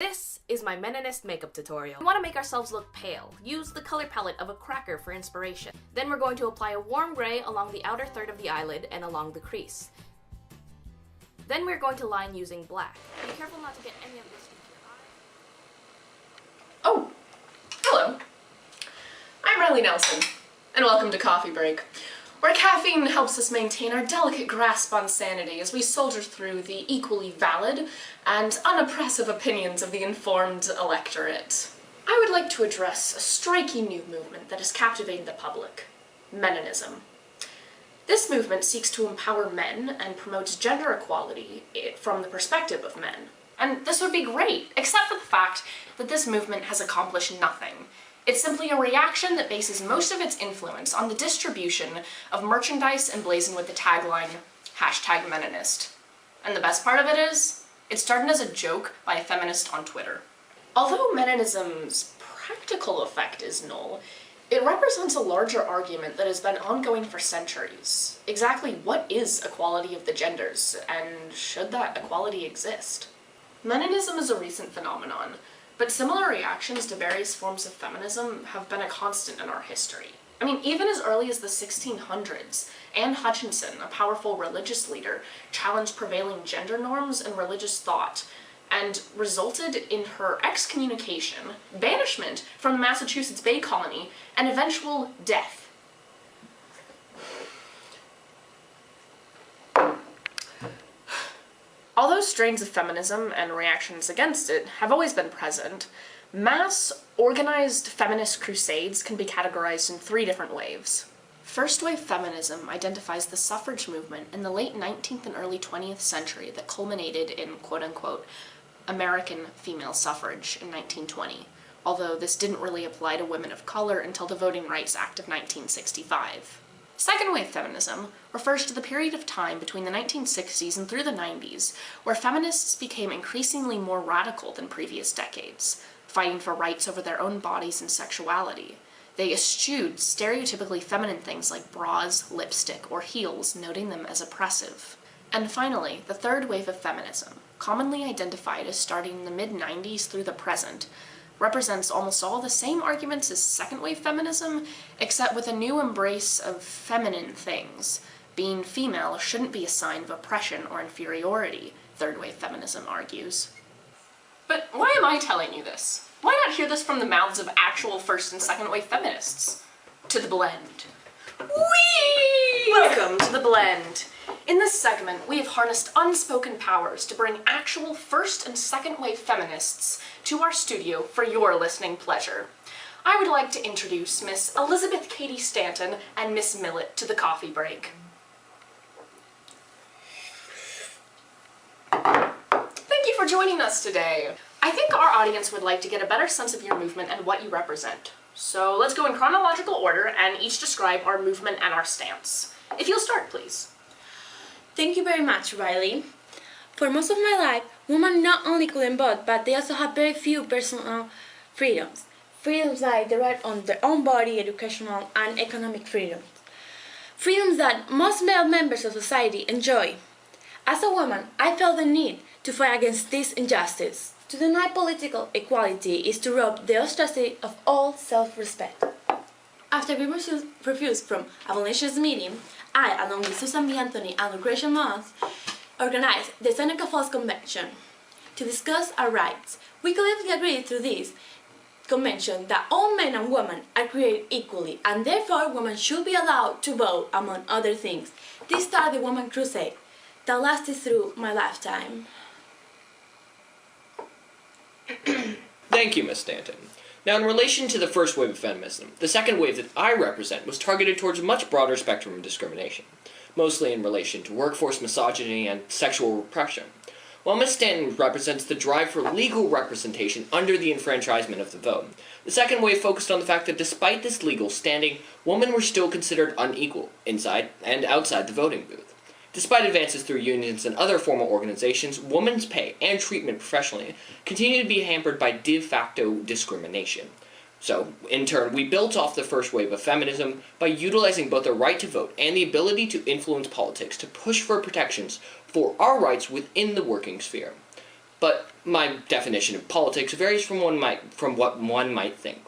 This is my Meninist makeup tutorial. We want to make ourselves look pale. Use the color palette of a cracker for inspiration. Then we're going to apply a warm gray along the outer third of the eyelid and along the crease. Then we're going to line using black. Be careful not to get any of this into your eye. Oh, hello. I'm Riley Nelson, and welcome to Coffee Break, where caffeine helps us maintain our delicate grasp on sanity as we soldier through the equally valid and unoppressive opinions of the informed electorate. I would like to address a striking new movement that has captivated the public: Meninism. This movement seeks to empower men and promotes gender equality from the perspective of men. And this would be great, except for the fact that this movement has accomplished nothing. It's simply a reaction that bases most of its influence on the distribution of merchandise emblazoned with the tagline, #Meninist. And the best part of it is, it started as a joke by a feminist on Twitter. Although Meninism's practical effect is null, it represents a larger argument that has been ongoing for centuries. Exactly what is equality of the genders, and should that equality exist? Meninism is a recent phenomenon, but similar reactions to various forms of feminism have been a constant in our history. I mean, even as early as the 1600s, Anne Hutchinson, a powerful religious leader, challenged prevailing gender norms and religious thought, and resulted in her excommunication, banishment from the Massachusetts Bay Colony, and eventual death. Although strains of feminism and reactions against it have always been present, mass, organized feminist crusades can be categorized in three different waves. First wave feminism identifies the suffrage movement in the late 19th and early 20th century that culminated in quote-unquote American female suffrage in 1920, although this didn't really apply to women of color until the Voting Rights Act of 1965. Second wave feminism refers to the period of time between the 1960s and through the 90s, where feminists became increasingly more radical than previous decades, fighting for rights over their own bodies and sexuality. They eschewed stereotypically feminine things like bras, lipstick, or heels, noting them as oppressive. And finally, the third wave of feminism, commonly identified as starting in the mid-90s through the present, represents almost all the same arguments as second wave feminism, except with a new embrace of feminine things. Being female shouldn't be a sign of oppression or inferiority, third wave feminism argues. But why am I telling you this? Why not hear this from the mouths of actual first and second wave feminists? To the blend. Whee! Welcome to the blend. In this segment, we have harnessed unspoken powers to bring actual first and second wave feminists to our studio for your listening pleasure. I would like to introduce Miss Elizabeth Cady Stanton and Miss Millett to the Coffee Break. Thank you for joining us today. I think our audience would like to get a better sense of your movement and what you represent. So let's go in chronological order and each describe our movement and our stance. If you'll start, please. Thank you very much, Riley. For most of my life, women not only couldn't vote, but they also had very few personal freedoms. Freedoms like the right on their own body, educational and economic freedoms. Freedoms that most male members of society enjoy. As a woman, I felt the need to fight against this injustice. To deny political equality is to rob the ostracy of all self-respect. After being refused from abolitionist meeting, I, along with Susan B. Anthony and Lucretia Mott, organized the Seneca Falls Convention to discuss our rights. We collectively agreed through this convention that all men and women are created equally, and therefore women should be allowed to vote, among other things. This started the Woman Crusade that lasted through my lifetime. Thank you, Miss Stanton. Now, in relation to the first wave of feminism, the second wave that I represent was targeted towards a much broader spectrum of discrimination, mostly in relation to workforce misogyny and sexual repression. While Miss Stanton represents the drive for legal representation under the enfranchisement of the vote, the second wave focused on the fact that despite this legal standing, women were still considered unequal inside and outside the voting booth. Despite advances through unions and other formal organizations, women's pay and treatment professionally continue to be hampered by de facto discrimination. So, in turn, we built off the first wave of feminism by utilizing both the right to vote and the ability to influence politics to push for protections for our rights within the working sphere. but my definition of politics varies from what one might think.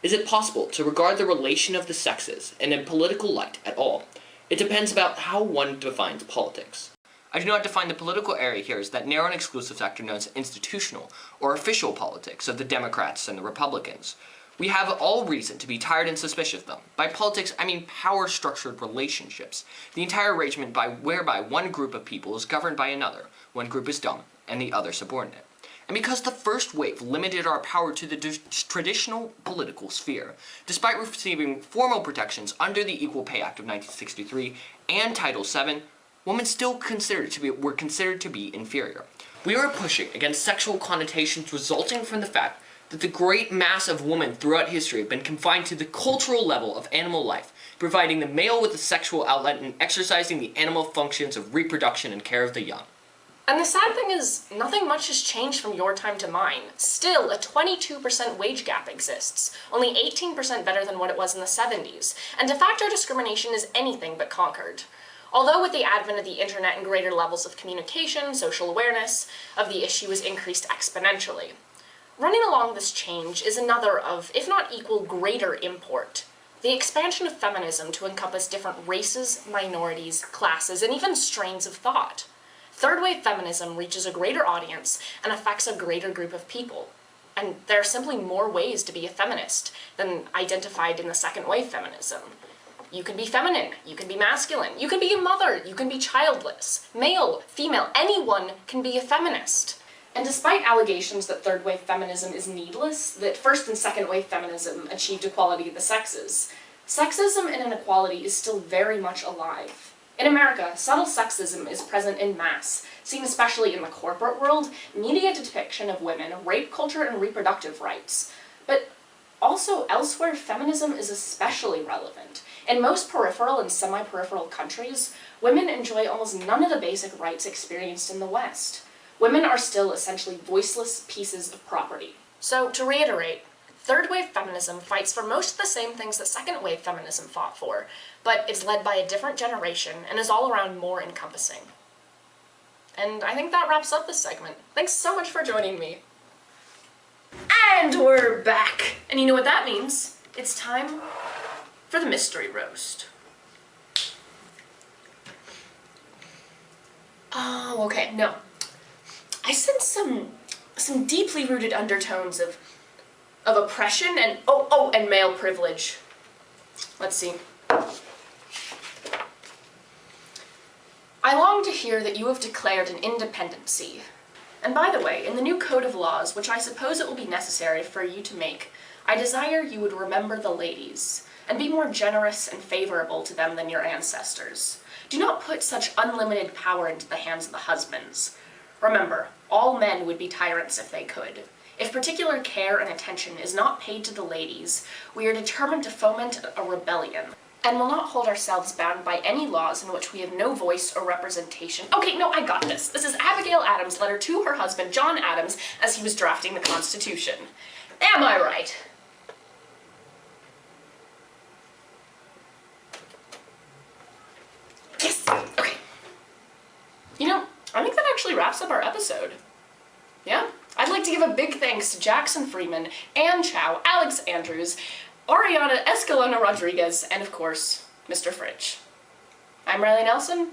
Is it possible to regard the relation of the sexes in a political light at all? It depends about how one defines politics. I do not define the political area here as that narrow and exclusive sector known as institutional or official politics of the Democrats and the Republicans. We have all reason to be tired and suspicious of them. By politics, I mean power-structured relationships, the entire arrangement whereby one group of people is governed by another, one group is dominant and the other subordinate. And because the first wave limited our power to the traditional political sphere, despite receiving formal protections under the Equal Pay Act of 1963 and Title VII, women still were considered to be inferior. We are pushing against sexual connotations resulting from the fact that the great mass of women throughout history have been confined to the cultural level of animal life, providing the male with a sexual outlet and exercising the animal functions of reproduction and care of the young. And the sad thing is, nothing much has changed from your time to mine. Still, a 22% wage gap exists, only 18% better than what it was in the 70s, and de facto discrimination is anything but conquered. Although with the advent of the internet and greater levels of communication, social awareness of the issue has increased exponentially. Running along this change is another of, if not equal, greater import. The expansion of feminism to encompass different races, minorities, classes, and even strains of thought. Third-wave feminism reaches a greater audience and affects a greater group of people. And there are simply more ways to be a feminist than identified in the second-wave feminism. You can be feminine, you can be masculine, you can be a mother, you can be childless, male, female, anyone can be a feminist. And despite allegations that third-wave feminism is needless, that first and second-wave feminism achieved equality of the sexes, sexism and inequality is still very much alive. In America, subtle sexism is present in mass, seen especially in the corporate world, media depiction of women, rape culture, and reproductive rights. But also elsewhere, feminism is especially relevant. In most peripheral and semi-peripheral countries, women enjoy almost none of the basic rights experienced in the West. Women are still essentially voiceless pieces of property. So, to reiterate, third-wave feminism fights for most of the same things that second-wave feminism fought for, but it's led by a different generation and is all around more encompassing. And I think that wraps up this segment. Thanks so much for joining me. And we're back! And you know what that means? It's time for the mystery roast. Oh, okay, no. I sense some deeply rooted undertones of oppression and and male privilege. Let's see. I long to hear that you have declared an independency. And by the way, in the new code of laws, which I suppose it will be necessary for you to make, I desire you would remember the ladies, and be more generous and favorable to them than your ancestors. Do not put such unlimited power into the hands of the husbands. Remember, all men would be tyrants if they could. If particular care and attention is not paid to the ladies, we are determined to foment a rebellion, and will not hold ourselves bound by any laws in which we have no voice or representation. Okay, no, I got this. This is Abigail Adams' letter to her husband, John Adams, as he was drafting the Constitution. Am I right? Yes! Okay. You know, I think that actually wraps up our episode. Yeah? I'd like to give a big thanks to Jackson Freeman, Ann Chow, Alex Andrews, Ariana Escalona-Rodriguez, and of course, Mr. Fritch. I'm Riley Nelson,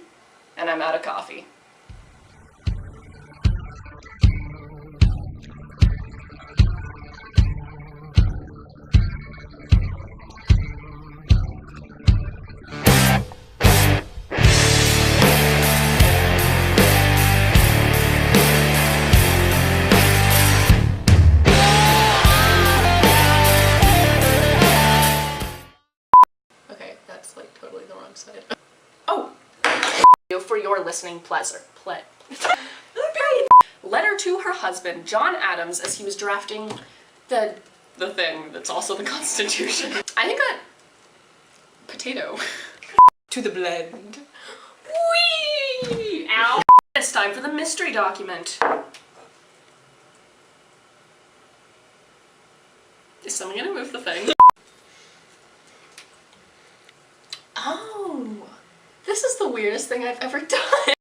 and I'm out of coffee. For your listening pleasure. Letter to her husband, John Adams, as he was drafting the thing that's also the Constitution. I think that potato to the blend. Whee! Ow! It's time for the mystery document. Is someone gonna move the thing? Oh, this is the weirdest thing I've ever done.